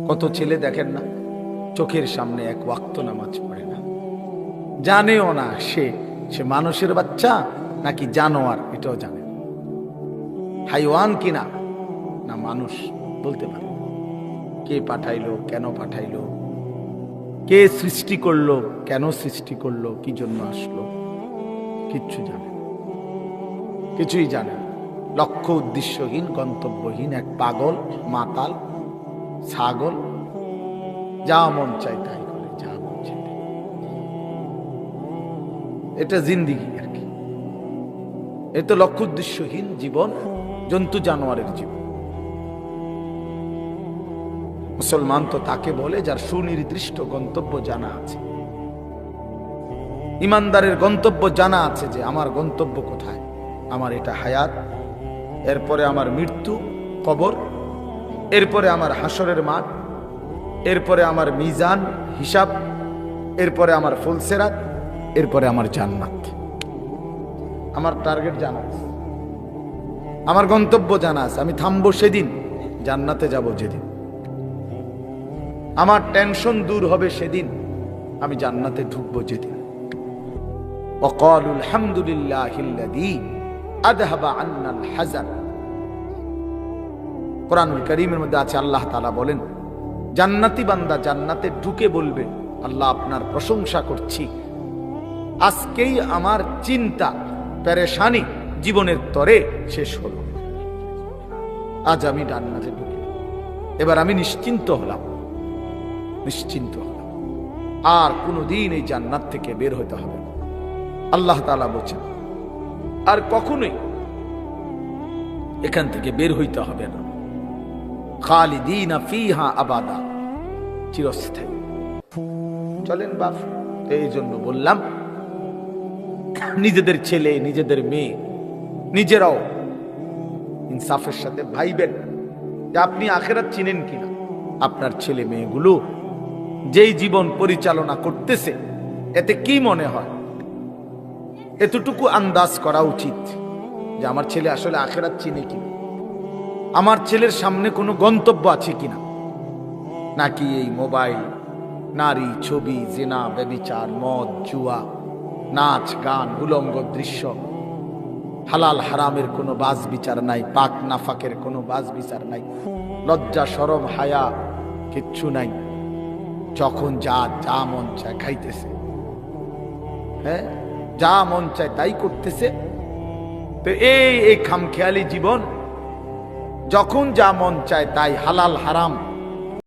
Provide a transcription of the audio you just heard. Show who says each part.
Speaker 1: কত ছেলে দেখেন না, চোখের সামনে এক ওয়াক্ত নামাজ পড়ে না, জানেও না সে মানুষের বাচ্চা নাকি জানোয়ার, এটাও জানে না। হাইওয়ান কিনা না মানুষ বলতে পারে। কে পাঠাইলো, কেন পাঠাইলো, কে সৃষ্টি করলো, কেন সৃষ্টি করলো, কি জন্য আসলো, কিচ্ছু জানে না, কিছুই জানে না। লক্ষ্য উদ্দেশ্যহীন, গন্তব্যহীন এক পাগল, মাতাল, ছাগল, যা মন চায় তাই করে, যা মন চায় তাই। এটা জিন্দিগি আর কি। এ তো লক্ষ্য উদ্দেশ্যহীন জীবন, জন্তু জানোয়ারের জীবন। মুসলমান তো তাকে বলে যার সুনির্দিষ্ট গন্তব্য জানা আছে। ইমানদারের গন্তব্য জানা আছে যে আমার গন্তব্য কোথায়, আমার এটা হায়াত, এরপরে আমার মৃত্যু, কবর, এরপরে আমার হাসরের মাঠ, এরপরে আমার মিজান, হিসাব, এরপরে আমার ফুলসেরাত, এরপরে আমার জান্নাত। আমার টার্গেট জানা আছে, আমার গন্তব্য জানা আছে। আমি থামবো সেদিন, জান্নাতে যাব যেদিন। আমার টেনশন দূর হবে সেদিন, আমি জান্নাতে ঢুকবো যেদিন। ওয়াকালু আলহামদুলিল্লাহিল্লাযী আযহাবা আন্নাল হাযান। কোরআনুল কারীমের মধ্যে আছে, আল্লাহ তাআলা বলেন, জান্নাতি বান্দা জান্নাতে ঢুকে বলবে, আল্লাহ আপনার প্রশংসা করছি, আজকেই আমার চিন্তা পেরেশানি জীবনের তরে শেষ হলো। আজ আমি জান্নাতে ঢুকে, এবার আমি নিশ্চিন্ত হলাম, নিশ্চিন্ত হলাম, আর কোনোদিন এই জান্নাত থেকে বের হতে হবে না। আল্লাহ তাআলা বলেন, আর কখনোই এখান থেকে বের হইতে হবে না। খালিদিনা ফিহা আবাদা, চিরস্থায়ী। চলেন বাপ, এই জন্য বললাম নিজেদের ছেলে, নিজেদের মেয়ে, নিজেরাও ইনসাফের সাথে ভাইবেন যে আপনি আখিরাত চিনেন কিনা। আপনার ছেলে মেয়েগুলো যেই জীবন পরিচালনা করতেছে, এতে কি মনে হয়, এতটুকু আন্দাজ করা উচিত যে আমার ছেলে আসলে আখিরাত চিনে কিনা, আমার ছেলের সামনে কোনো গন্তব্য আছে কিনা, নাকি এই মোবাইল, নারী, ছবি, জিনা, ব্যভিচার, মদ, জুয়া, নাচ, গান, উলঙ্গ দৃশ্য, হালাল হারামের কোনো বাজ বিচার নাই, পাক নাফাকের কোনো বাজ বিচার নাই, লজ্জা শরম হায়া কিচ্ছু নাই। যখন যা যা মন চায় খাইতেছে, হ্যাঁ, যা মন চায় তাই করতেছে। তো এই খামখেয়ালি জীবন, যখন যা মন চায় তাই, হালাল হারাম